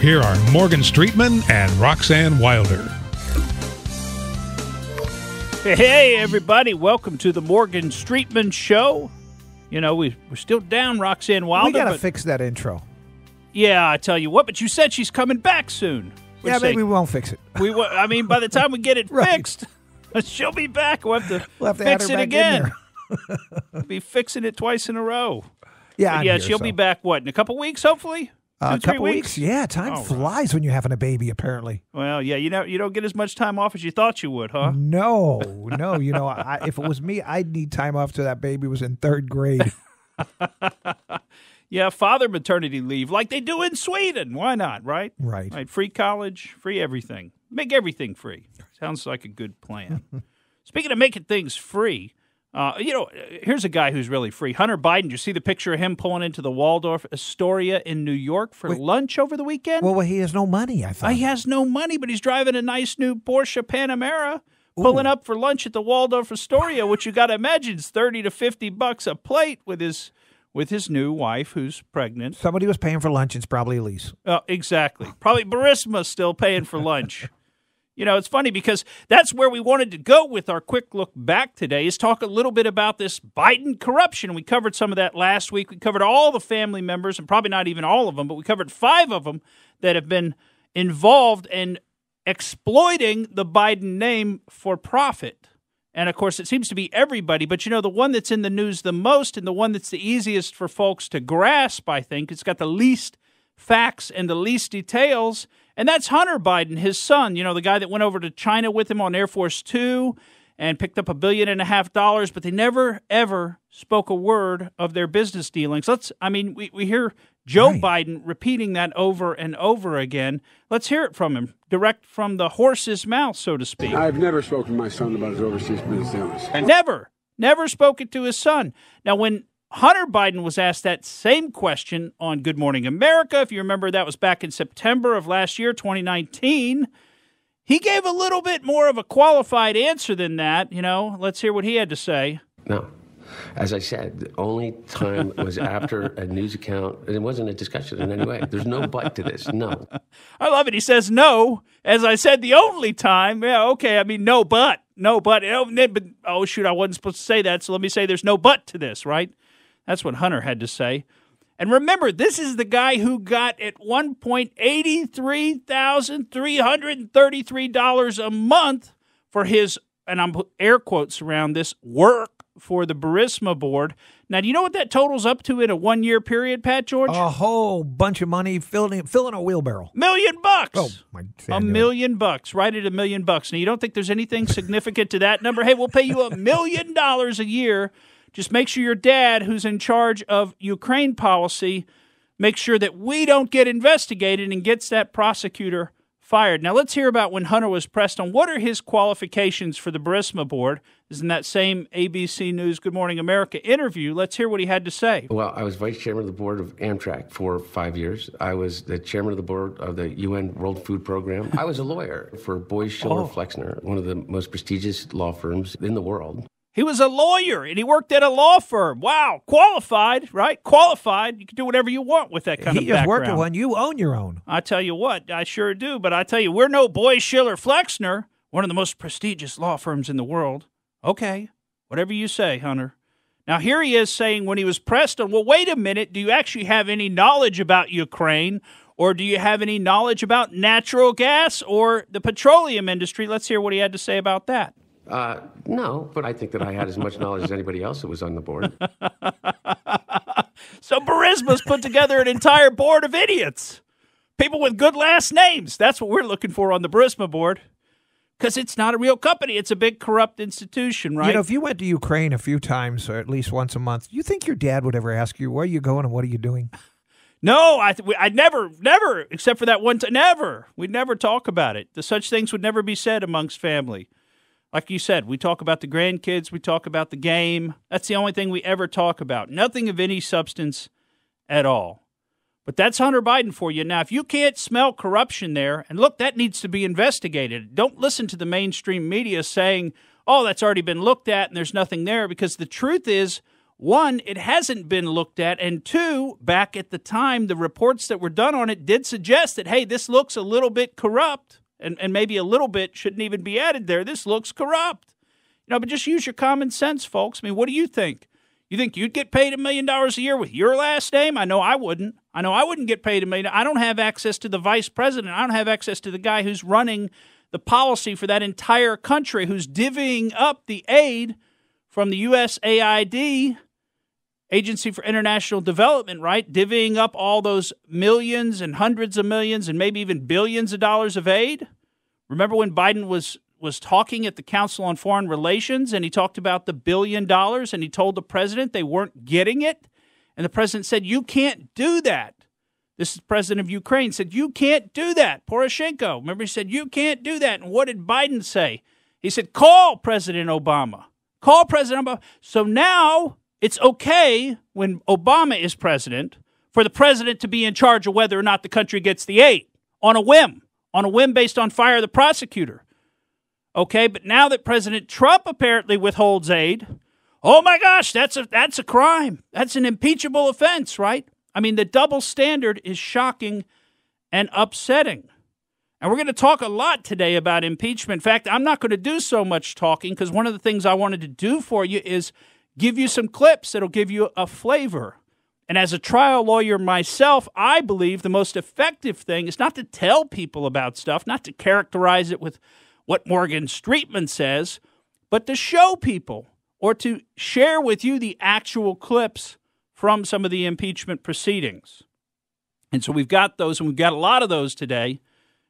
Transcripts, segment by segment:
here are Morgan Streetman and Roxanne Wilder. Hey, everybody. Welcome to the Morgan Streetman Show. You know, we're still down Roxanne Wilder. We got to fix that intro. Yeah, I tell you what, but you said she's coming back soon. Yeah, maybe we won't fix it. I mean, by the time we get it Right. fixed, she'll be back. We'll have to add fix her it back again. in there. We'll be fixing it twice in a row. Yeah, But I'm yeah, here, she'll so. be back, what, in a couple weeks, hopefully? A 2-3 couple weeks. Yeah, time flies when you're having a baby, apparently. Well, yeah, you don't get as much time off as you thought you would, huh? No. You know, if it was me, I'd need time off till that baby was in third grade. Yeah, father maternity leave like they do in Sweden. Why not, right? Right. Free college, free everything. Make everything free. Sounds like a good plan. Speaking of making things free, here's a guy who's really free. Hunter Biden, you see the picture of him pulling into the Waldorf Astoria in New York for lunch over the weekend? Well, he has no money, I thought. He has no money, but he's driving a nice new Porsche Panamera, pulling up for lunch at the Waldorf Astoria, which you got to imagine is $30 to $50 a plate with his new wife who's pregnant. Somebody was paying for lunch. It's probably Elise. Exactly. Probably Burisma still paying for lunch. You know, it's funny because that's where we wanted to go with our quick look back today, is talk a little bit about this Biden corruption. We covered some of that last week. We covered all the family members, and probably not even all of them, but we covered 5 of them that have been involved in exploiting the Biden name for profit. And, of course, it seems to be everybody. But, the one that's in the news the most and the one that's the easiest for folks to grasp, I think, it's got the least facts and the least details, and that's Hunter Biden, his son, the guy that went over to China with him on Air Force Two and picked up $1.5 billion, but they never, ever spoke a word of their business dealings. We hear Joe Biden repeating that over and over again. Let's hear it from him, direct from the horse's mouth, so to speak. I've never spoken to my son about his overseas business dealings. And never spoken to his son. Now, when Hunter Biden was asked that same question on Good Morning America, if you remember, that was back in September of last year, 2019. He gave a little bit more of a qualified answer than that. Let's hear what he had to say. No. As I said, the only time was after a news account, and it wasn't a discussion in any way. There's no but to this. No. I love it. He says no. As I said, the only time. Yeah, okay. No but. No but. But oh, shoot, I wasn't supposed to say that, so let me say there's no but to this, right? That's what Hunter had to say. And remember, this is the guy who got at one point $83,333 a month for his, and I'm air quotes around this, work for the Burisma board. Now, do you know what that totals up to in a 1-year period, Pat George? A whole bunch of money filling a wheelbarrow. $1 million. Oh, my $1 million, right at $1 million. Now, you don't think there's anything significant to that number? Hey, we'll pay you $1 million a year. Just make sure your dad, who's in charge of Ukraine policy, makes sure that we don't get investigated and gets that prosecutor fired. Now, let's hear about when Hunter was pressed on what are his qualifications for the Burisma board. This is in that same ABC News Good Morning America interview. Let's hear what he had to say. Well, I was vice chairman of the board of Amtrak for 5 years. I was the chairman of the board of the UN World Food Program. I was a lawyer for Boies Schiller Flexner, one of the most prestigious law firms in the world. He was a lawyer, and he worked at a law firm. Wow, qualified, right? Qualified. You can do whatever you want with that kind of background. He just worked at one. You own your own. I tell you what, I sure do. But I tell you, we're no Boies Schiller Flexner, one of the most prestigious law firms in the world. Okay, whatever you say, Hunter. Now, here he is saying when he was pressed on, well, wait a minute, do you actually have any knowledge about Ukraine, or do you have any knowledge about natural gas or the petroleum industry? Let's hear what he had to say about that. No, but I think that I had as much knowledge as anybody else that was on the board. So Burisma's put together an entire board of idiots. People with good last names. That's what we're looking for on the Burisma board. Because it's not a real company. It's a big corrupt institution, right? If you went to Ukraine a few times, or at least once a month, you think your dad would ever ask you, where are you going and what are you doing? No, I never, except for that one time, never. We'd never talk about it. Such things would never be said amongst family. Like you said, we talk about the grandkids, we talk about the game. That's the only thing we ever talk about. Nothing of any substance at all. But that's Hunter Biden for you. Now, if you can't smell corruption there, and look, that needs to be investigated. Don't listen to the mainstream media saying, oh, that's already been looked at and there's nothing there, because the truth is one, it hasn't been looked at, and two, back at the time, the reports that were done on it did suggest that, hey, this looks a little bit corrupt, and maybe a little bit shouldn't even be added there. This looks corrupt. But just use your common sense, folks. I mean, what do you think? You think you'd get paid $1 million a year with your last name? I know I wouldn't. I know I wouldn't get paid $1 million. I don't have access to the vice president. I don't have access to the guy who's running the policy for that entire country, who's divvying up the aid from the USAID, Agency for International Development, right? Divvying up all those millions and hundreds of millions and maybe even billions of dollars of aid. Remember when Biden was talking at the Council on Foreign Relations and he talked about the $1 billion and he told the president they weren't getting it? And the president said, you can't do that. This is the president of Ukraine, said, you can't do that. Poroshenko, remember, he said, you can't do that. And what did Biden say? He said, call President Obama. Call President Obama. So now it's okay when Obama is president for the president to be in charge of whether or not the country gets the aid on a whim based on fire of the prosecutor. Okay, but now that President Trump apparently withholds aid, oh my gosh, that's a crime. That's an impeachable offense, right? I mean, the double standard is shocking and upsetting. And we're going to talk a lot today about impeachment. In fact, I'm not going to do so much talking because one of the things I wanted to do for you is give you some clips that'll give you a flavor. And as a trial lawyer myself, I believe the most effective thing is not to tell people about stuff, not to characterize it with what Morgan Streetman says, but to show people or to share with you the actual clips from some of the impeachment proceedings. And so we've got those, and we've got a lot of those today.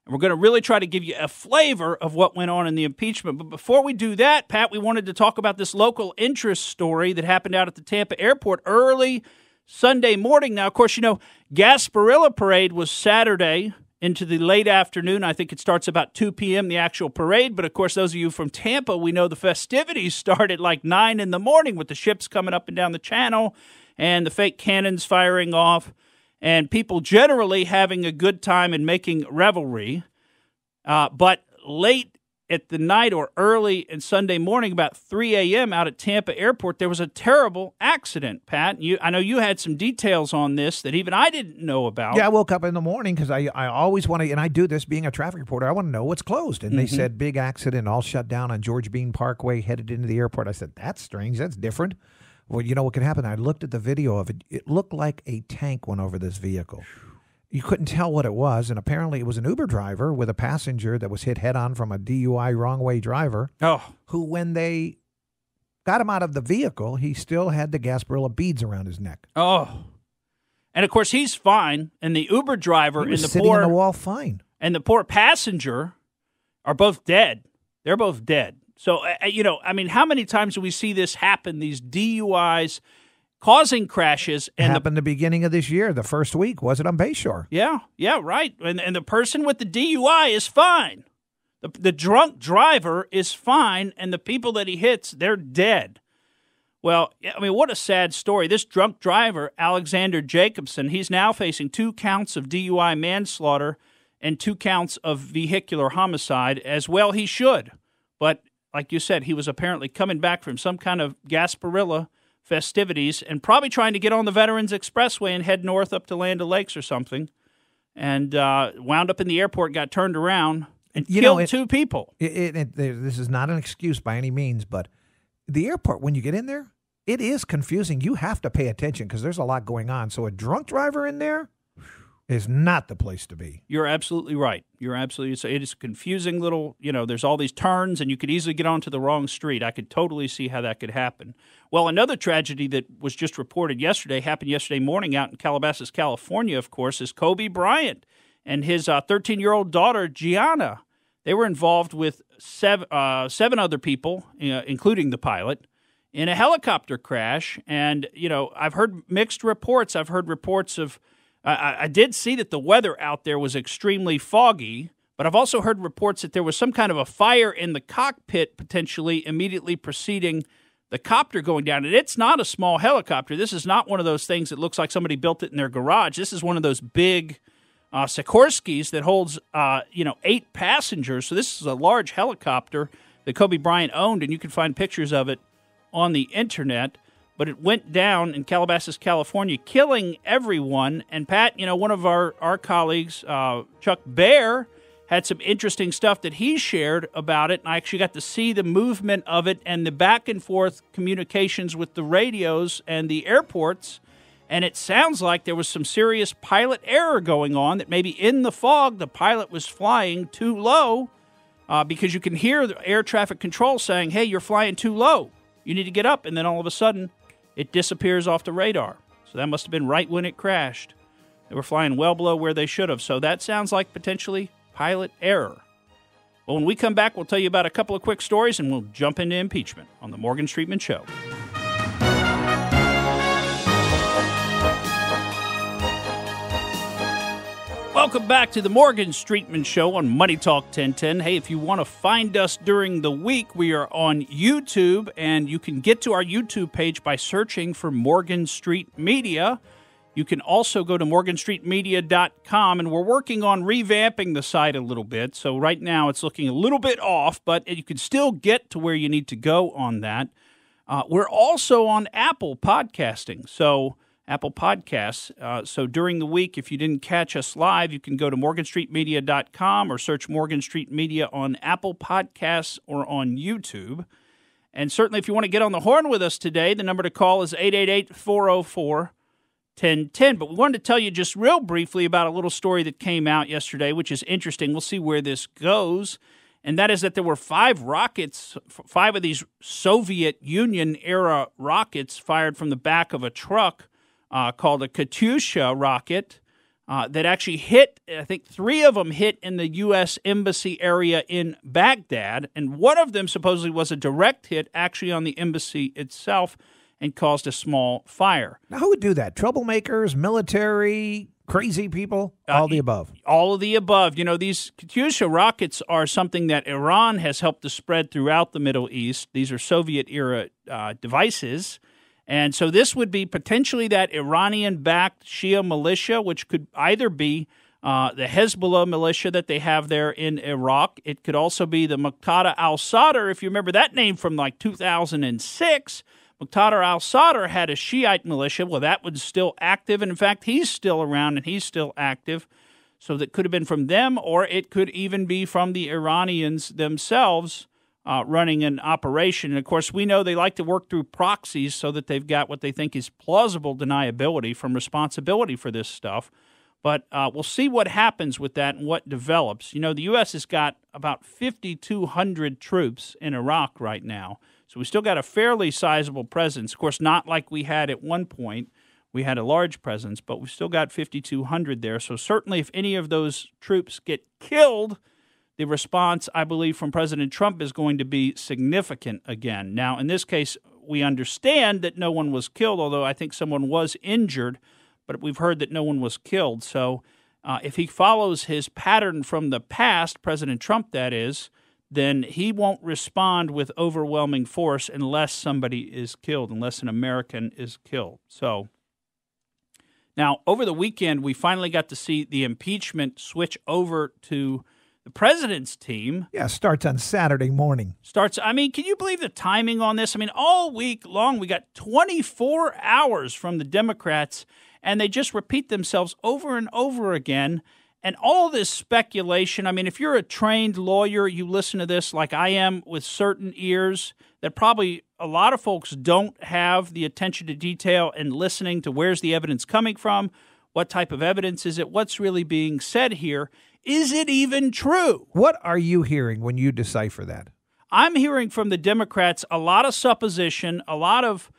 And we're going to really try to give you a flavor of what went on in the impeachment. But before we do that, Pat, we wanted to talk about this local interest story that happened out at the Tampa airport early Sunday morning. Now, of course, Gasparilla Parade was Saturday into the late afternoon. I think it starts about 2 p.m., the actual parade. But, of course, those of you from Tampa, we know the festivities start at like 9 in the morning with the ships coming up and down the channel and the fake cannons firing off, and people generally having a good time and making revelry. But late at the night or early in Sunday morning, about 3 a.m. out at Tampa Airport, there was a terrible accident, Pat. I know you had some details on this that even I didn't know about. Yeah, I woke up in the morning because I always want to, and I do this being a traffic reporter, I want to know what's closed. And they said big accident, all shut down on George Bean Parkway, headed into the airport. I said, that's strange. That's different. Well, you know what could happen? I looked at the video of it. It looked like a tank went over this vehicle. You couldn't tell what it was, and apparently it was an Uber driver with a passenger that was hit head-on from a DUI wrong-way driver, who, when they got him out of the vehicle, he still had the Gasparilla beads around his neck. Oh. And, of course, he's fine, and the Uber driver and the sitting on the wall fine. And the poor passenger are both dead. They're both dead. So, how many times do we see this happen, these DUIs causing crashes? And it happened the beginning of this year, the first week, was it on Bayshore? Yeah, right. And the person with the DUI is fine. The drunk driver is fine, and the people that he hits, they're dead. Well, I mean, what a sad story. This drunk driver, Alexander Jacobson, he's now facing 2 counts of DUI manslaughter and 2 counts of vehicular homicide, as well he should. But like you said, he was apparently coming back from some kind of Gasparilla festivities and probably trying to get on the Veterans Expressway and head north up to Land O'Lakes or something, and wound up in the airport, got turned around, and killed 2 people. This is not an excuse by any means, but the airport, when you get in there, it is confusing. You have to pay attention because there's a lot going on. So a drunk driver in there is not the place to be. You're absolutely right. So it is a confusing little, there's all these turns and you could easily get onto the wrong street. I could totally see how that could happen. Well, another tragedy that was just reported yesterday, happened yesterday morning out in Calabasas, California, of course, is Kobe Bryant and his 13-year-old daughter, Gianna. They were involved with 7 other people, including the pilot, in a helicopter crash. And, I've heard mixed reports. I've heard reports of I did see that the weather out there was extremely foggy, but I've also heard reports that there was some kind of a fire in the cockpit potentially immediately preceding the copter going down. And it's not a small helicopter. This is not one of those things that looks like somebody built it in their garage. This is one of those big Sikorskis that holds, 8 passengers. So this is a large helicopter that Kobe Bryant owned, and you can find pictures of it on the internet. but it went down in Calabasas, California, killing everyone. And Pat, one of our colleagues, Chuck Baer, had some interesting stuff that he shared about it. And I actually got to see the movement of it and the back and forth communications with the radios and the airports. And it sounds like there was some serious pilot error going on, that maybe in the fog the pilot was flying too low, because you can hear the air traffic control saying, hey, you're flying too low. You need to get up. And then all of a sudden, it disappears off the radar. So that must have been right when it crashed. They were flying well below where they should have. So that sounds like potentially pilot error. Well, when we come back, we'll tell you about a couple of quick stories, and we'll jump into impeachment on the Morgan Streetman Show. Welcome back to the Morgan Streetman Show on Money Talk 1010. Hey, if you want to find us during the week, we are on YouTube, and you can get to our YouTube page by searching for Morgan Street Media. You can also go to morganstreetmedia.com, and we're working on revamping the site a little bit. So right now it's looking a little bit off, but you can still get to where you need to go on that. We're also on Apple Podcasting, so Apple Podcasts. So during the week, if you didn't catch us live, you can go to morganstreetmedia.com or search Morgan Street Media on Apple Podcasts or on YouTube. And certainly if you want to get on the horn with us today, the number to call is 888-404-1010. But we wanted to tell you just real briefly about a little story that came out yesterday, which is interesting. We'll see where this goes. And that is that there were 5 rockets, 5 of these Soviet Union-era rockets fired from the back of a truck called a Katyusha rocket that actually hit, I think 3 of them hit in the U.S. Embassy area in Baghdad. And one of them supposedly was a direct hit actually on the embassy itself and caused a small fire. Now, who would do that? Troublemakers, military, crazy people? All the above. All of the above. These Katyusha rockets are something that Iran has helped to spread throughout the Middle East. These are Soviet-era devices. And so this would be potentially that Iranian-backed Shia militia, which could either be the Hezbollah militia that they have there in Iraq. It could also be the Muqtada al-Sadr. If you remember that name from like 2006, Muqtada al-Sadr had a Shiite militia. Well, that was still active. And in fact, he's still around and he's still active. So that could have been from them, or it could even be from the Iranians themselves running an operation. And, of course, we know they like to work through proxies so that they've got what they think is plausible deniability from responsibility for this stuff. But we'll see what happens with that and what develops. The U.S. has got about 5,200 troops in Iraq right now. So we still got a fairly sizable presence. Of course, not like we had at one point. We had a large presence, but we've still got 5,200 there. So certainly if any of those troops get killed, the response, I believe, from President Trump is going to be significant again. Now, in this case, we understand that no one was killed, although I think someone was injured, but we've heard that no one was killed. So if he follows his pattern from the past, President Trump, that is, then he won't respond with overwhelming force unless somebody is killed, unless an American is killed. So now, over the weekend, we finally got to see the impeachment switch over to the president's team. Yeah, starts on Saturday morning. Can you believe the timing on this? All week long, we got 24 hours from the Democrats, and they just repeat themselves over and over again. And all this speculation, if you're a trained lawyer, you listen to this like I am with certain ears that probably a lot of folks don't have the attention to detail and listening to where's the evidence coming from, what type of evidence is it, what's really being said here. Is it even true? What are you hearing when you decipher that? I'm hearing from the Democrats a lot of supposition, a lot of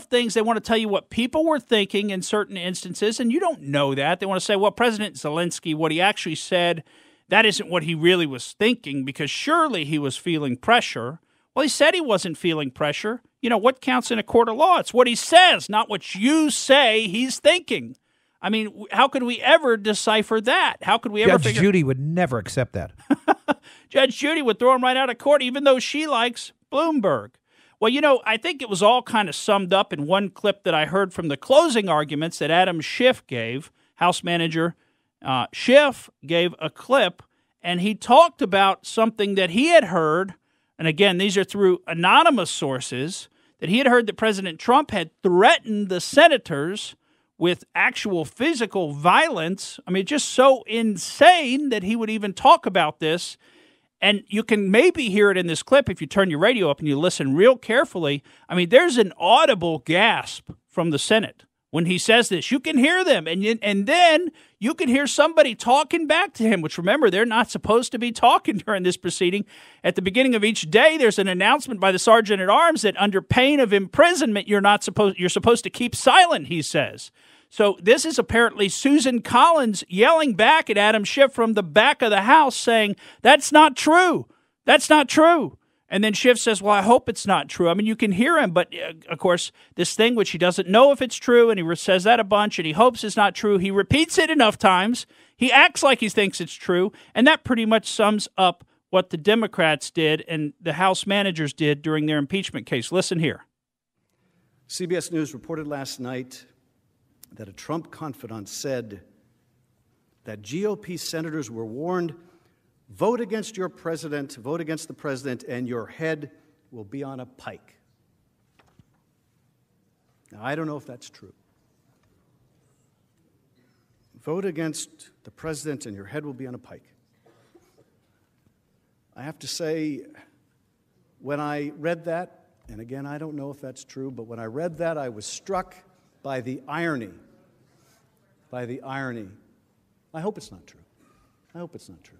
things. They want to tell you what people were thinking in certain instances, and you don't know that. They want to say, well, President Zelensky, what he actually said, that isn't what he really was thinking, because surely he was feeling pressure. Well, he said he wasn't feeling pressure. What counts in a court of law? It's what he says, not what you say he's thinking. How could we ever decipher that? How could we ever Judge Judy would never accept that. Judge Judy would throw him right out of court, even though she likes Bloomberg. Well, I think it was all kind of summed up in one clip that I heard from the closing arguments that Adam Schiff gave. House Manager Schiff gave a clip, and he talked about something that he had heard. And again, these are through anonymous sources, that he had heard that President Trump had threatened the senators with actual physical violence. I mean, just so insane that he would even talk about this. And you can maybe hear it in this clip if you turn your radio up and you listen real carefully. I mean, there's an audible gasp from the Senate when he says this. You can hear them, and then you can hear somebody talking back to him, which, remember, they're not supposed to be talking during this proceeding. At the beginning of each day, there's an announcement by the Sergeant at Arms that under pain of imprisonment, you're supposed to keep silent, he says. So this is apparently Susan Collins yelling back at Adam Schiff from the back of the House saying, that's not true. That's not true. And then Schiff says, well, I hope it's not true. I mean, you can hear him, but of course, this thing which he doesn't know if it's true, and he says that a bunch, and he hopes it's not true. He repeats it enough times. He acts like he thinks it's true, and that pretty much sums up what the Democrats did and the House managers did during their impeachment case. Listen here. CBS News reported last night that a Trump confidant said that GOP senators were warned, vote against your president, vote against the president, and your head will be on a pike. Now, I don't know if that's true. Vote against the president and your head will be on a pike. I have to say, when I read that, and again, I don't know if that's true, but when I read that, I was struck by the irony. By the irony. I hope it's not true. I hope it's not true.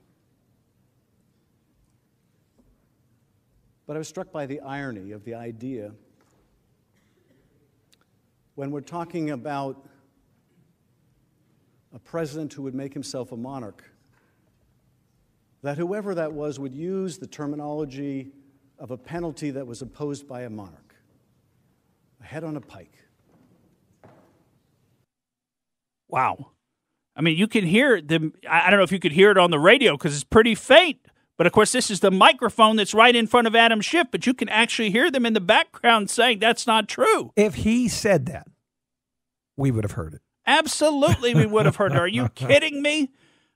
But I was struck by the irony of the idea when we're talking about a president who would make himself a monarch, that whoever that was would use the terminology of a penalty that was imposed by a monarch, a head on a pike. Wow. I mean, you can hear them. I don't know if you could hear it on the radio because it's pretty faint. But, of course, this is the microphone that's right in front of Adam Schiff. But you can actually hear them in the background saying that's not true. If he said that, we would have heard it. Absolutely, we would have heard it. Are you kidding me?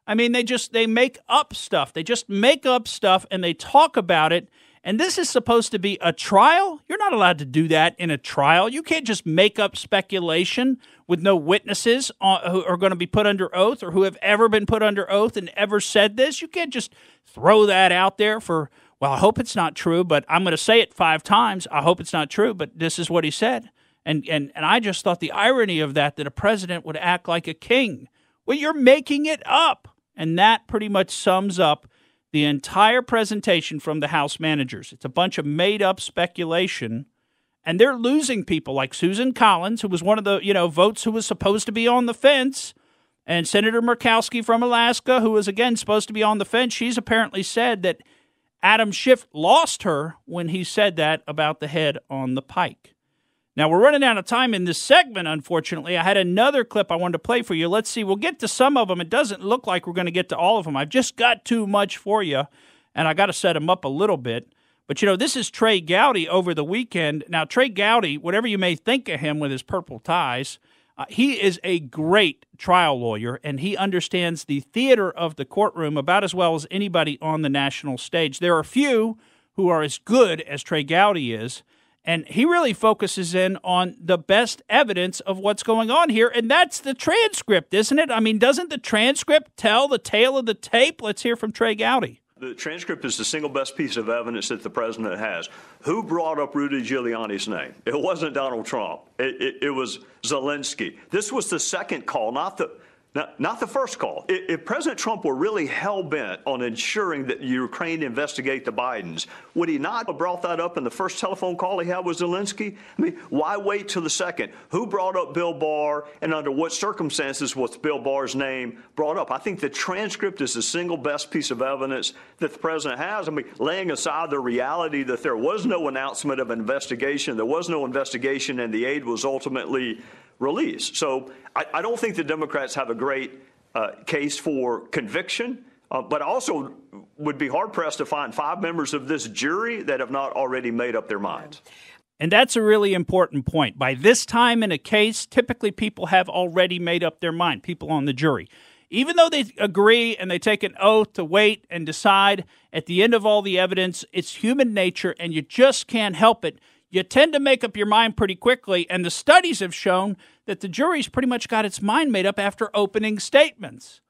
I mean, they make up stuff. They just make up stuff and they talk about it. And this is supposed to be a trial? You're not allowed to do that in a trial. You can't just make up speculation with no witnesses who are going to be put under oath or who have ever been put under oath and ever said this. You can't just throw that out there for, well, I hope it's not true, but I'm going to say it 5 times. I hope it's not true, but this is what he said. And I just thought the irony of that a president would act like a king. Well, you're making it up. And that pretty much sums up the entire presentation from the House managers. It's a bunch of made-up speculation, and they're losing people like Susan Collins, who was one of the votes who was supposed to be on the fence, and Senator Murkowski from Alaska, who was, again, supposed to be on the fence. She's apparently said that Adam Schiff lost her when he said that about the head on the pike. Now, we're running out of time in this segment, unfortunately. I had another clip I wanted to play for you. Let's see. We'll get to some of them. It doesn't look like we're going to get to all of them. I've just got too much for you, and I got to set them up a little bit. But, this is Trey Gowdy over the weekend. Now, Trey Gowdy, whatever you may think of him with his purple ties, he is a great trial lawyer, and he understands the theater of the courtroom about as well as anybody on the national stage. There are few who are as good as Trey Gowdy is. And he really focuses in on the best evidence of what's going on here, and that's the transcript, isn't it? I mean, doesn't the transcript tell the tale of the tape? Let's hear from Trey Gowdy. The transcript is the single best piece of evidence that the president has. Who brought up Rudy Giuliani's name? It wasn't Donald Trump. It was Zelensky. This was the second call, not the first call. If President Trump were really hell-bent on ensuring that Ukraine investigate the Bidens, would he not have brought that up in the first telephone call he had with Zelensky? I mean, why wait till the second? Who brought up Bill Barr, and under what circumstances was Bill Barr's name brought up? I think the transcript is the single best piece of evidence that the president has. I mean, laying aside the reality that there was no announcement of an investigation, there was no investigation, and the aid was ultimately released. So I don't think the Democrats have a great case for conviction, but I also would be hard-pressed to find 5 members of this jury that have not already made up their minds. And that's a really important point. By this time in a case, typically people have already made up their mind, people on the jury. Even though they agree and they take an oath to wait and decide, at the end of all the evidence, it's human nature and you just can't help it. you tend to make up your mind pretty quickly, and the studies have shown that the jury's pretty much got its mind made up after opening statements.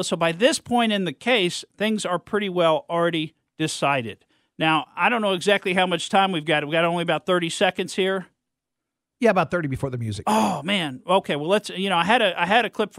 So by this point in the case, things are pretty well already decided. Now, I don't know exactly how much time we've got. We've got only about 30 seconds here. Yeah, about 30 before the music. Oh, man. Okay, well, let's, I had a clip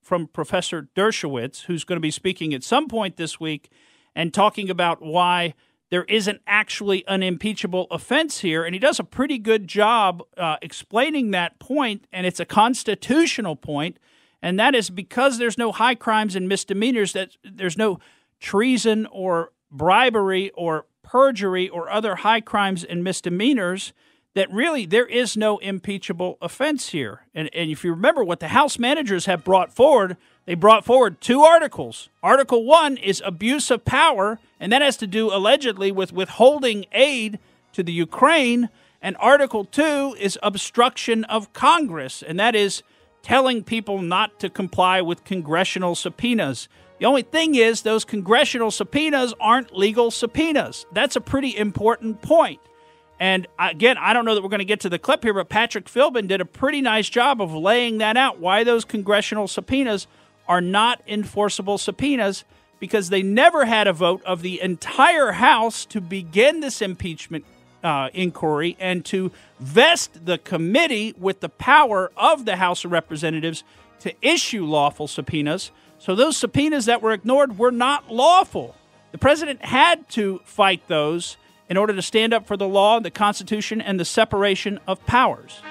from Professor Dershowitz, who's going to be speaking at some point this week and talking about why there isn't actually an impeachable offense here. And he does a pretty good job explaining that point, and it's a constitutional point. And that is because there's no high crimes and misdemeanors, that there's no treason or bribery or perjury or other high crimes and misdemeanors, that really there is no impeachable offense here. And if you remember what the House managers have brought forward, they brought forward 2 articles. Article 1 is abuse of power, and that has to do allegedly with withholding aid to the Ukraine. And Article 2 is obstruction of Congress, and that is telling people not to comply with congressional subpoenas. The only thing is those congressional subpoenas aren't legal subpoenas. That's a pretty important point. And again, I don't know that we're going to get to the clip here, but Patrick Philbin did a pretty nice job of laying that out, why those congressional subpoenas are not enforceable subpoenas, because they never had a vote of the entire House to begin this impeachment inquiry and to vest the committee with the power of the House of Representatives to issue lawful subpoenas. So those subpoenas that were ignored were not lawful. The president had to fight those in order to stand up for the law, the Constitution, and the separation of powers.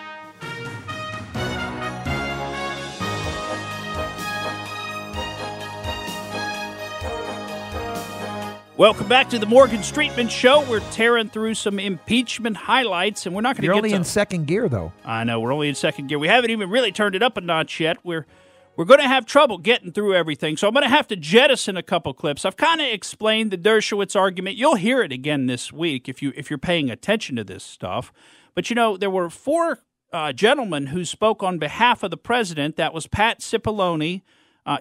Welcome back to the Morgan Streetman Show. We're tearing through some impeachment highlights, and we're not going to get to... You're only in second gear, though. I know, we're only in second gear. We haven't even really turned it up a notch yet. We're going to have trouble getting through everything, so I'm going to have to jettison a couple clips. I've kind of explained the Dershowitz argument. You'll hear it again this week if you're paying attention to this stuff. But, there were 4 gentlemen who spoke on behalf of the president. That was Pat Cipollone,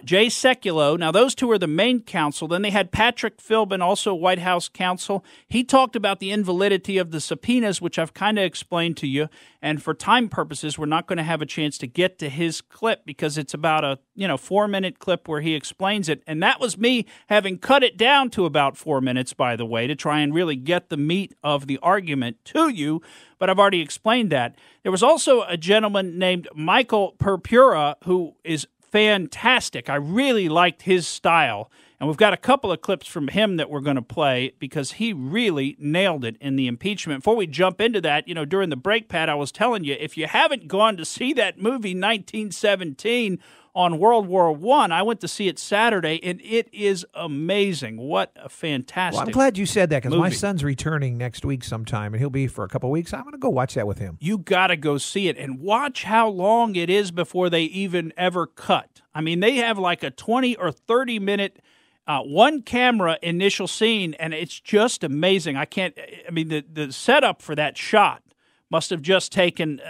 Jay Sekulow. Now, those 2 are the main counsel. Then they had Patrick Philbin, also White House counsel. He talked about the invalidity of the subpoenas, which I've kind of explained to you. And for time purposes, we're not going to have a chance to get to his clip because it's about a 4-minute clip where he explains it. And that was me having cut it down to about 4 minutes, by the way, to try and really get the meat of the argument to you. But I've already explained that. There was also a gentleman named Michael Purpura who is fantastic. I really liked his style, and we've got a couple of clips from him that we're going to play because he really nailed it in the impeachment. Before we jump into that, during the break, Pat, I was telling you, if you haven't gone to see that movie 1917 on World War I went to see it Saturday, and it is amazing. What a fantastic Well, I'm glad you said that because my movie. son's returning next week sometime, and he'll be for a couple of weeks. I'm going to go watch that with him. You got to go see it and watch how long it is before they even ever cut. I mean, they have like a 20 or 30-minute one-camera initial scene, and it's just amazing. The setup for that shot must have just taken,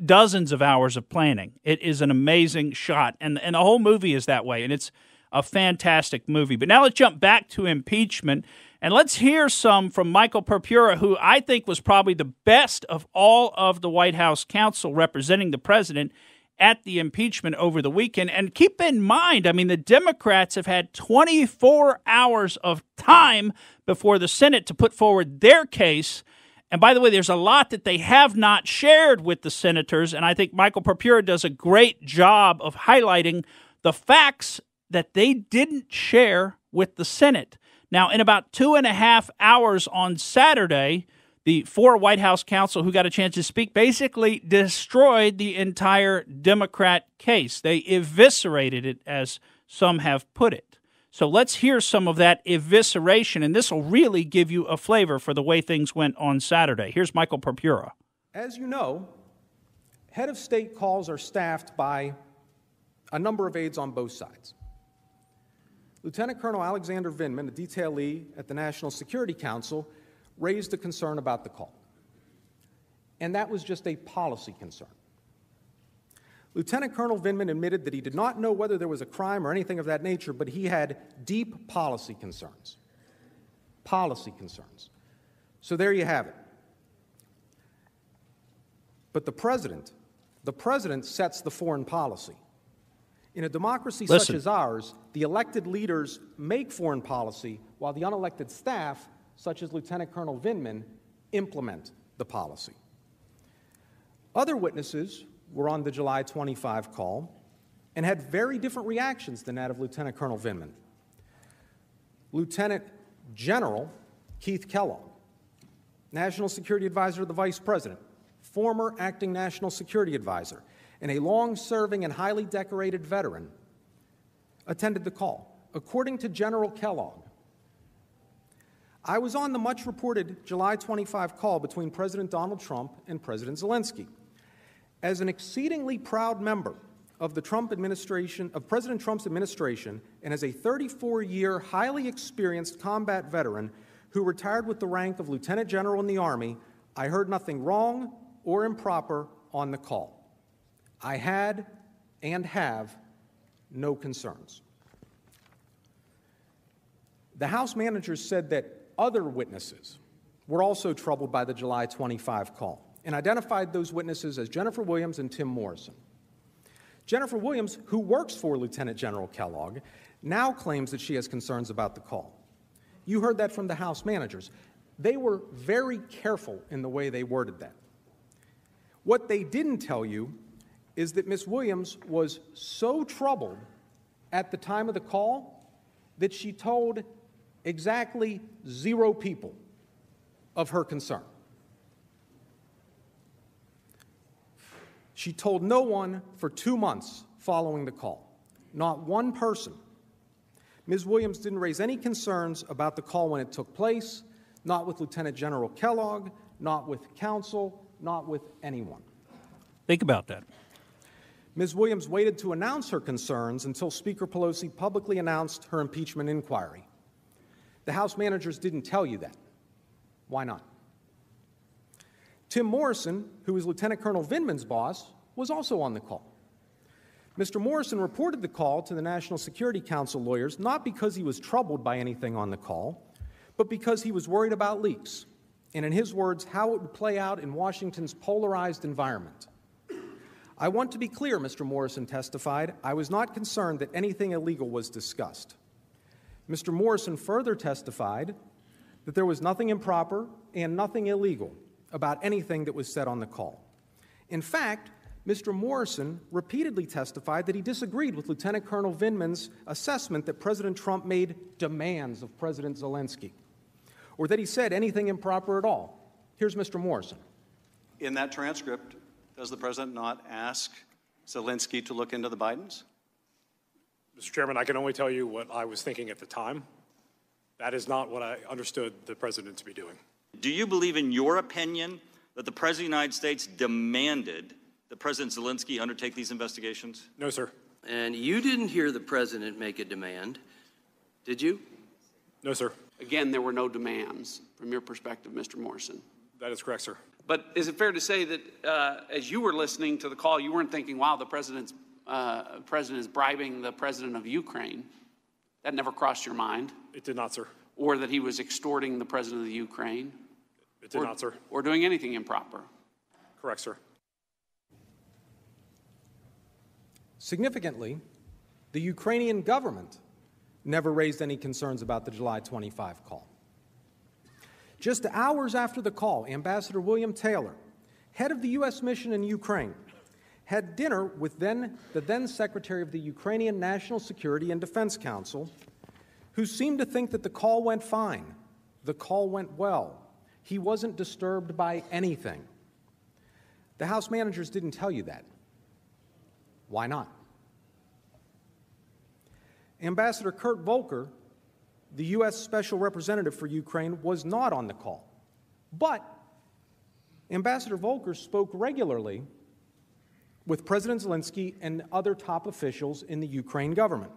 dozens of hours of planning. It is an amazing shot, and the whole movie is that way, and it's a fantastic movie. But now let's jump back to impeachment, and let's hear some from Michael Purpura, who I think was probably the best of all of the White House counsel representing the president at the impeachment over the weekend. And keep in mind, the Democrats have had 24 hours of time before the Senate to put forward their case. And by the way, there's a lot that they have not shared with the senators, and I think Michael Purpura does a great job of highlighting the facts that they didn't share with the Senate. Now, in about 2.5 hours on Saturday, the 4 White House counsel who got a chance to speak basically destroyed the entire Democrat case. They eviscerated it, as some have put it. So let's hear some of that evisceration, and this will really give you a flavor for the way things went on Saturday. Here's Michael Purpura. As you know, head of state calls are staffed by a number of aides on both sides. Lieutenant Colonel Alexander Vindman, a detailee at the National Security Council, raised a concern about the call. And that was just a policy concern. Lieutenant Colonel Vindman admitted that he did not know whether there was a crime or anything of that nature, but he had deep policy concerns. Policy concerns. So there you have it. But the president sets the foreign policy. In a democracy Listen. such as ours, the elected leaders make foreign policy while the unelected staff, such as Lieutenant Colonel Vindman, implement the policy. Other witnesses were on the July 25 call and had very different reactions than that of Lieutenant Colonel Vindman. Lieutenant General Keith Kellogg, National Security Advisor to the Vice President, former acting National Security Advisor, and a long-serving and highly decorated veteran, attended the call. According to General Kellogg, I was on the much-reported July 25 call between President Donald Trump and President Zelensky. As an exceedingly proud member of the Trump administration, of President Trump's administration, and as a 34-year, highly experienced combat veteran who retired with the rank of Lieutenant General in the Army, I heard nothing wrong or improper on the call. I had and have no concerns. The House managers said that other witnesses were also troubled by the July 25 call and identified those witnesses as Jennifer Williams and Tim Morrison. Jennifer Williams, who works for Lieutenant General Kellogg, now claims that she has concerns about the call. You heard that from the House managers. They were very careful in the way they worded that. What they didn't tell you is that Ms. Williams was so troubled at the time of the call that she told exactly 0 people of her concern. She told no one for 2 months following the call, not one person. Ms. Williams didn't raise any concerns about the call when it took place, not with Lieutenant General Kellogg, not with counsel, not with anyone. Think about that. Ms. Williams waited to announce her concerns until Speaker Pelosi publicly announced her impeachment inquiry. The House managers didn't tell you that. Why not? Tim Morrison, who is Lieutenant Colonel Vindman's boss, was also on the call. Mr. Morrison reported the call to the National Security Council lawyers not because he was troubled by anything on the call, but because he was worried about leaks, and in his words, how it would play out in Washington's polarized environment. I want to be clear, Mr. Morrison testified, I was not concerned that anything illegal was discussed. Mr. Morrison further testified that there was nothing improper and nothing illegal about anything that was said on the call. In fact, Mr. Morrison repeatedly testified that he disagreed with Lieutenant Colonel Vindman's assessment that President Trump made demands of President Zelensky, or that he said anything improper at all. Here's Mr. Morrison. In that transcript, does the president not ask Zelensky to look into the Bidens? Mr. Chairman, I can only tell you what I was thinking at the time. That is not what I understood the president to be doing. Do you believe, in your opinion, that the President of the United States demanded that President Zelensky undertake these investigations? No, sir. And you didn't hear the president make a demand, did you? No, sir. Again, there were no demands from your perspective, Mr. Morrison. That is correct, sir. But is it fair to say that as you were listening to the call, you weren't thinking, wow, the president is bribing the president of Ukraine? That never crossed your mind? It did not, sir. Or that he was extorting the president of the Ukraine? It did not, sir. Or doing anything improper? Correct, sir. Significantly, the Ukrainian government never raised any concerns about the July 25 call. Just hours after the call, Ambassador William Taylor, head of the U.S. mission in Ukraine, had dinner with the then Secretary of the Ukrainian National Security and Defense Council, who seemed to think that the call went fine. The call went well. He wasn't disturbed by anything. The House managers didn't tell you that. Why not? Ambassador Kurt Volker, the U.S. Special Representative for Ukraine, was not on the call. But Ambassador Volker spoke regularly with President Zelensky and other top officials in the Ukraine government,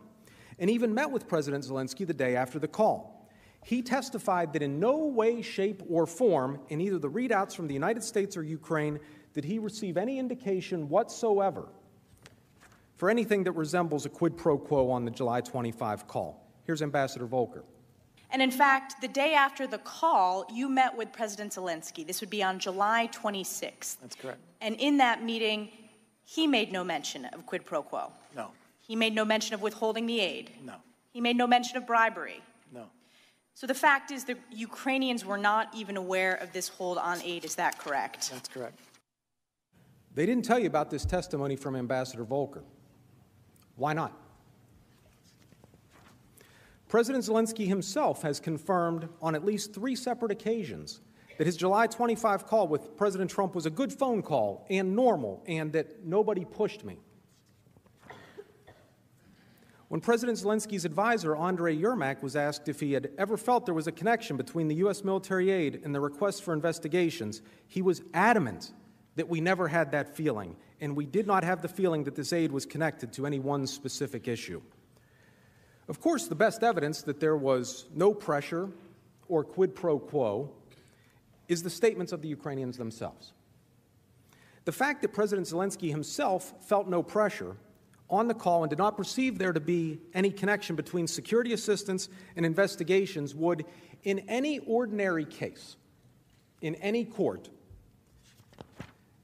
and even met with President Zelensky the day after the call. He testified that in no way, shape, or form, in either the readouts from the United States or Ukraine, did he receive any indication whatsoever for anything that resembles a quid pro quo on the July 25 call. Here's Ambassador Volker. And in fact, the day after the call, you met with President Zelensky. This would be on July 26th. That's correct. And in that meeting, he made no mention of quid pro quo. No. He made no mention of withholding the aid. No. He made no mention of bribery. No. So the fact is the Ukrainians were not even aware of this hold on aid. Is that correct? That's correct. They didn't tell you about this testimony from Ambassador Volker. Why not? President Zelensky himself has confirmed on at least 3 separate occasions that his July 25 call with President Trump was a good phone call and normal, and that nobody pushed me. When President Zelensky's advisor, Andrei Yermak, was asked if he had ever felt there was a connection between the U.S. military aid and the request for investigations, he was adamant that we never had that feeling, and we did not have the feeling that this aid was connected to any one specific issue. Of course, the best evidence that there was no pressure or quid pro quo is the statements of the Ukrainians themselves. The fact that President Zelensky himself felt no pressure on the call and did not perceive there to be any connection between security assistance and investigations would, in any ordinary case, in any court,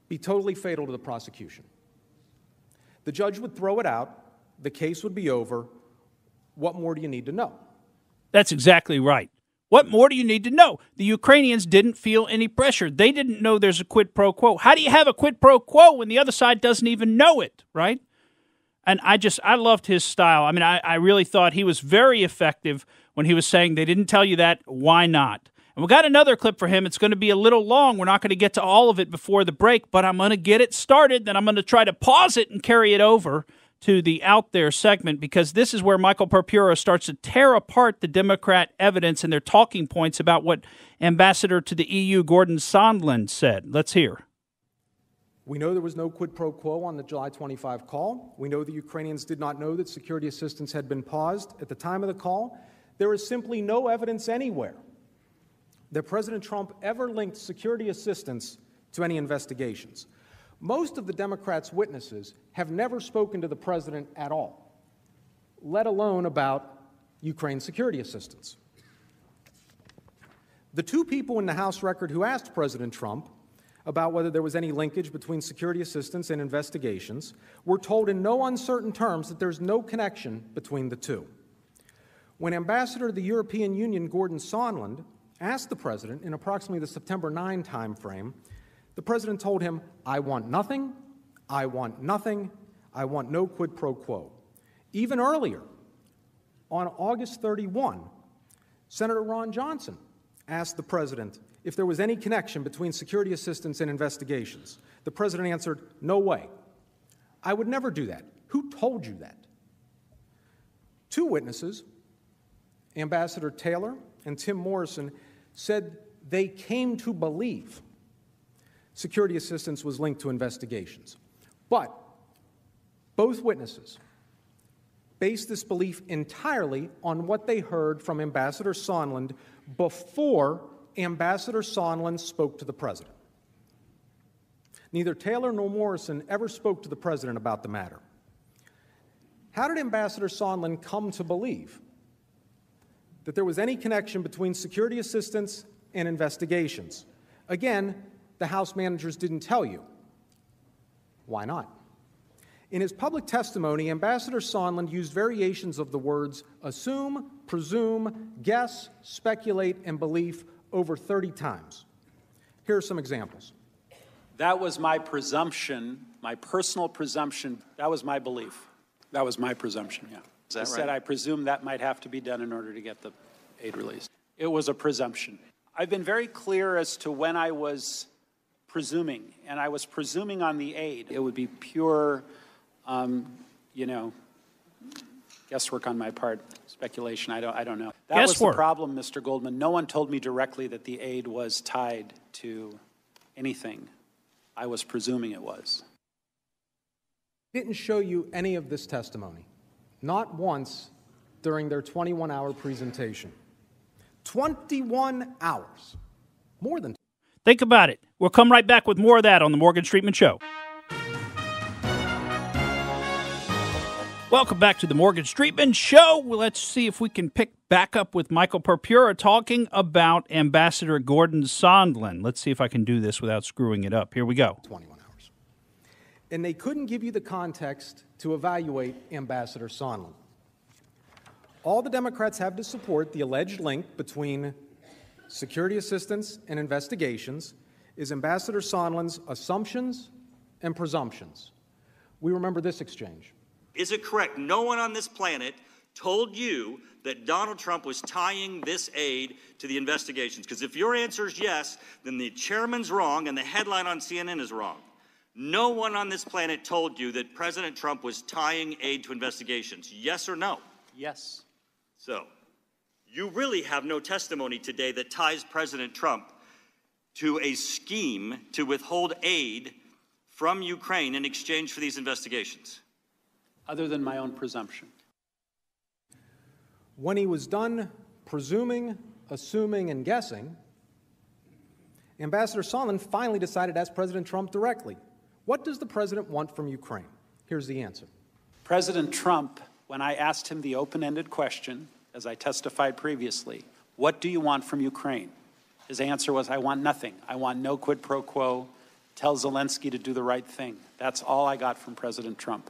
be totally fatal to the prosecution. The judge would throw it out, the case would be over. What more do you need to know? That's exactly right. What more do you need to know? The Ukrainians didn't feel any pressure. They didn't know there's a quid pro quo. How do you have a quid pro quo when the other side doesn't even know it, right? And I loved his style. I mean, I really thought he was very effective when he was saying they didn't tell you that, why not? And we got another clip for him. It's going to be a little long. We're not going to get to all of it before the break, but I'm going to get it started. Then I'm going to try to pause it and carry it over to the Out There segment, because this is where Michael Purpura starts to tear apart the Democrat evidence and their talking points about what Ambassador to the EU Gordon Sondland said. Let's hear. We know there was no quid pro quo on the July 25 call. We know the Ukrainians did not know that security assistance had been paused at the time of the call. There is simply no evidence anywhere that President Trump ever linked security assistance to any investigations. Most of the Democrats' witnesses have never spoken to the president at all, let alone about Ukraine security assistance. The 2 people in the House record who asked President Trump about whether there was any linkage between security assistance and investigations were told in no uncertain terms that there's no connection between the two. When Ambassador to the European Union Gordon Sondland asked the president in approximately the September 9 timeframe, the president told him, I want nothing, I want nothing, I want no quid pro quo. Even earlier, on August 31, Senator Ron Johnson asked the president if there was any connection between security assistance and investigations. The president answered, no way. I would never do that. Who told you that? 2 witnesses, Ambassador Taylor and Tim Morrison, said they came to believe security assistance was linked to investigations. But both witnesses based this belief entirely on what they heard from Ambassador Sondland before Ambassador Sondland spoke to the president. Neither Taylor nor Morrison ever spoke to the president about the matter. How did Ambassador Sondland come to believe that there was any connection between security assistance and investigations? Again, the House managers didn't tell you. Why not? In his public testimony, Ambassador Sondland used variations of the words assume, presume, guess, speculate, and belief over 30 times. Here are some examples. That was my presumption, my personal presumption. That was my belief. That was my presumption, yeah. Is that right? Said I presume that might have to be done in order to get the aid released. It was a presumption. I've been very clear as to when I was presuming, and I was presuming on the aid. It would be pure, guesswork on my part, speculation. I don't know. That was the problem, Mr. Goldman. No one told me directly that the aid was tied to anything. I was presuming it was. Didn't show you any of this testimony, not once during their 21-hour presentation. 21 hours, more than. Think about it. We'll come right back with more of that on the Morgan Streetman Show. Welcome back to the Morgan Streetman Show. Let's see if we can pick back up with Michael Purpura talking about Ambassador Gordon Sondland. Let's see if I can do this without screwing it up. Here we go. 21 hours. And they couldn't give you the context to evaluate Ambassador Sondland. All the Democrats have to support the alleged link between security assistance and investigations is Ambassador Sondland's assumptions and presumptions. We remember this exchange. Is it correct no one on this planet told you that Donald Trump was tying this aid to the investigations? Because if your answer is yes, then the chairman's wrong and the headline on CNN is wrong. No one on this planet told you that President Trump was tying aid to investigations. Yes or no? Yes. So, you really have no testimony today that ties President Trump to a scheme to withhold aid from Ukraine in exchange for these investigations. Other than my own presumption. When he was done presuming, assuming, and guessing, Ambassador Sondland finally decided to ask President Trump directly, what does the president want from Ukraine? Here's the answer. President Trump, when I asked him the open-ended question, as I testified previously, what do you want from Ukraine? His answer was, I want nothing. I want no quid pro quo. Tell Zelensky to do the right thing. That's all I got from President Trump.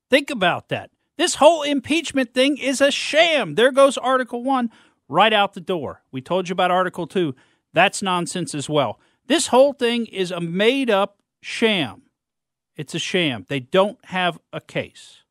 Think about that. This whole impeachment thing is a sham. There goes Article 1 right out the door. We told you about Article 2. That's nonsense as well. This whole thing is a made-up sham. It's a sham. They don't have a case.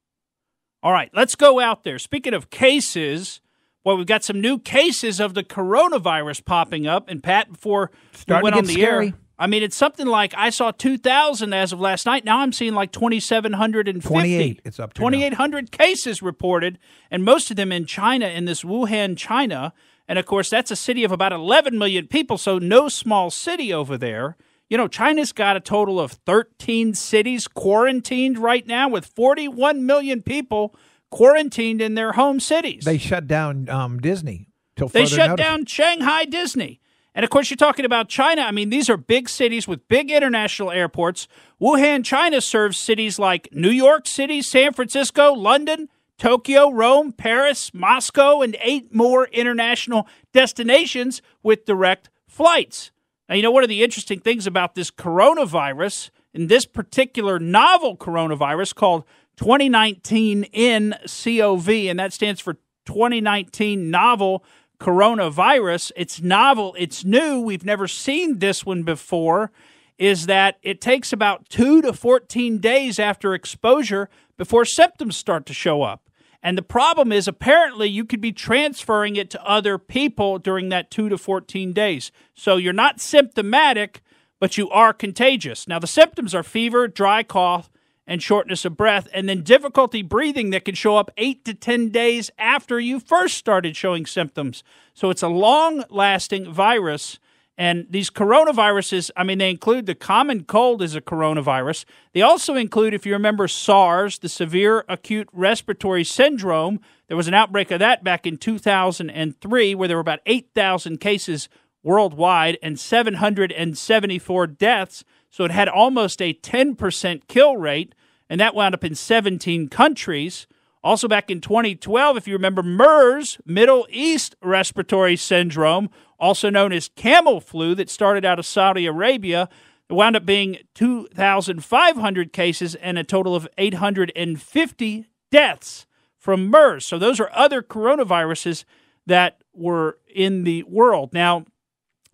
All right, let's go out there. Speaking of cases, well, we've got some new cases of the coronavirus popping up. And, Pat, before we went on the air, I mean, it's something like I saw 2,000 as of last night. Now I'm seeing like 2,750. 28. It's up to 2,800 cases reported, and most of them in China, in this Wuhan, China. And, of course, that's a city of about 11 million people, so no small city over there. You know, China's got a total of 13 cities quarantined right now with 41 million people quarantined in their home cities. They shut down Disney till further notice. They shut notice. down Shanghai Disney. And, of course, you're talking about China. I mean, these are big cities with big international airports. Wuhan, China serves cities like New York City, San Francisco, London, Tokyo, Rome, Paris, Moscow, and 8 more international destinations with direct flights. Now, you know, one of the interesting things about this coronavirus, in this particular novel coronavirus called 2019-nCoV, and that stands for 2019 Novel Coronavirus. It's novel, it's new, we've never seen this one before, is that it takes about 2 to 14 days after exposure before symptoms start to show up. And the problem is apparently you could be transferring it to other people during that 2 to 14 days. So you're not symptomatic, but you are contagious. Now the symptoms are fever, dry cough, and shortness of breath, and then difficulty breathing that can show up 8 to 10 days after you first started showing symptoms. So it's a long-lasting virus, and these coronaviruses, I mean, they include the common cold as a coronavirus. They also include, if you remember, SARS, the severe acute respiratory syndrome. There was an outbreak of that back in 2003 where there were about 8,000 cases worldwide and 774 deaths. So it had almost a 10% kill rate, and that wound up in 17 countries. Also back in 2012, if you remember, MERS, Middle East Respiratory Syndrome, also known as camel flu, that started out of Saudi Arabia, it wound up being 2,500 cases and a total of 850 deaths from MERS. So those are other coronaviruses that were in the world. Now,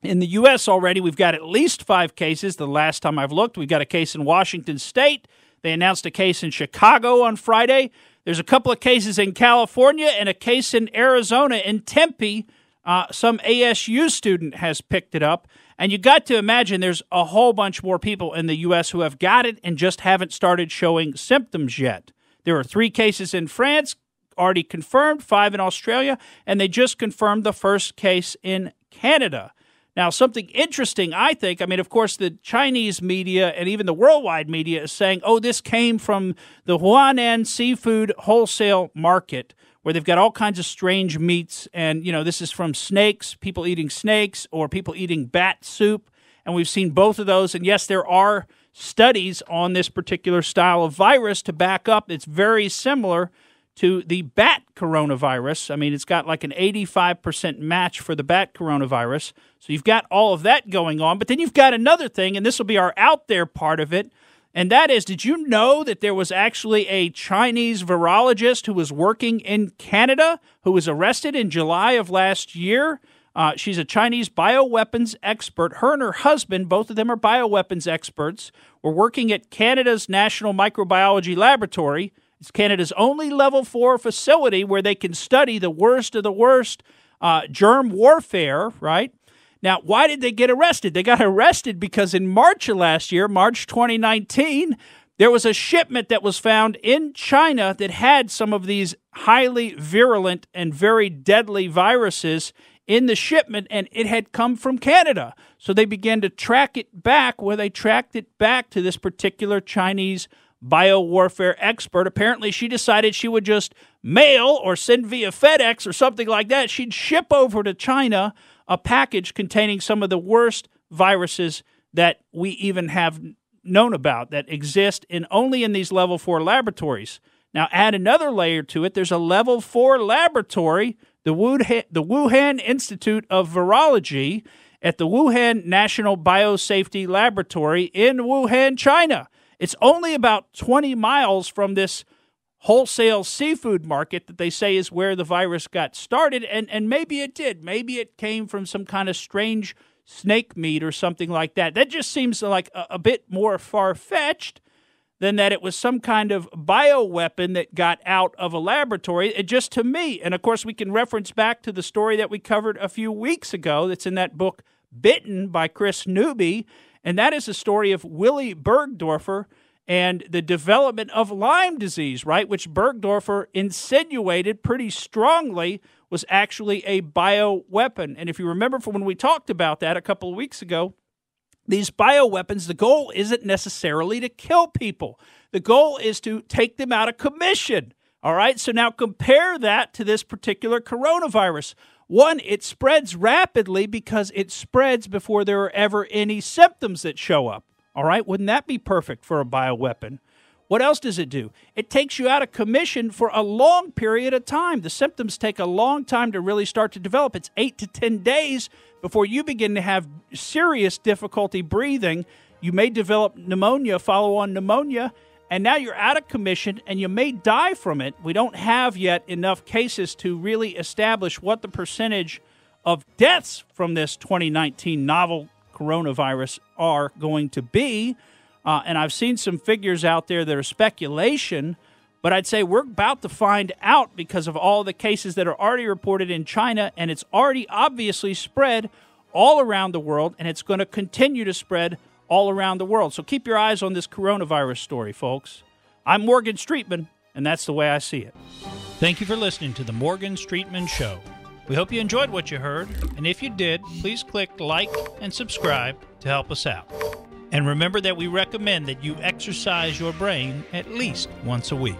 in the U.S. already, we've got at least 5 cases. The last time I've looked, we've got a case in Washington State. They announced a case in Chicago on Friday. There's a couple of cases in California and a case in Arizona. In Tempe, some ASU student has picked it up. And you got to imagine there's a whole bunch more people in the U.S. who have got it and just haven't started showing symptoms yet. There are 3 cases in France, already confirmed, 5 in Australia, and they just confirmed the first case in Canada. Now, something interesting, I think, I mean, of course, the Chinese media and even the worldwide media is saying, oh, this came from the Huanan seafood wholesale market, where they've got all kinds of strange meats. And, you know, this is from snakes, people eating snakes, or people eating bat soup. And we've seen both of those. And yes, there are studies on this particular style of virus to back up. It's very similar to the bat coronavirus. I mean, it's got like an 85% match for the bat coronavirus. So you've got all of that going on. But then you've got another thing, and this will be our out there part of it, and that is, did you know that there was actually a Chinese virologist who was working in Canada who was arrested in July of last year? She's a Chinese bioweapons expert. Her and her husband, both of them are bioweapons experts, were working at Canada's National Microbiology Laboratory. It's Canada's only level 4 facility where they can study the worst of the worst germ warfare, right? Now, why did they get arrested? They got arrested because in March of last year, March 2019, there was a shipment that was found in China that had some of these highly virulent and very deadly viruses in the shipment, and it had come from Canada. So they began to track it back, where they tracked it back to this particular Chinese biowarfare expert. Apparently, she decided she would just mail or send via FedEx or something like that. She'd ship over to China a package containing some of the worst viruses that we even have known about that exist only in these level 4 laboratories. Now, add another layer to it. There's a level 4 laboratory, the Wuhan Institute of Virology at the Wuhan National Biosafety Laboratory in Wuhan, China. It's only about 20 miles from this wholesale seafood market that they say is where the virus got started, and maybe it did. Maybe it came from some kind of strange snake meat or something like that. That just seems like a bit more far-fetched than that it was some kind of bioweapon that got out of a laboratory. It just, to me, and of course we can reference back to the story that we covered a few weeks ago that's in that book, Bitten, by Chris Newby, and that is the story of Willy Bergdorfer and the development of Lyme disease, right, which Bergdorfer insinuated pretty strongly was actually a bioweapon. And if you remember from when we talked about that a couple of weeks ago, these bioweapons, the goal isn't necessarily to kill people. The goal is to take them out of commission, all right? So now compare that to this particular coronavirus. One, it spreads rapidly because it spreads before there are ever any symptoms that show up. All right, wouldn't that be perfect for a bioweapon? What else does it do? It takes you out of commission for a long period of time. The symptoms take a long time to really start to develop. It's 8 to 10 days before you begin to have serious difficulty breathing. You may develop pneumonia, follow-on pneumonia, and now you're out of commission and you may die from it. We don't have yet enough cases to really establish what the percentage of deaths from this 2019 novel coronavirus are going to be. And I've seen some figures out there that are speculation, but I'd say we're about to find out because of all the cases that are already reported in China, and it's already obviously spread all around the world, and it's going to continue to spread all around the world. So keep your eyes on this coronavirus story, folks. I'm Morgan Streetman, and that's the way I see it. Thank you for listening to the Morgan Streetman Show. We hope you enjoyed what you heard, and if you did, please click like and subscribe to help us out. And remember that we recommend that you exercise your brain at least once a week.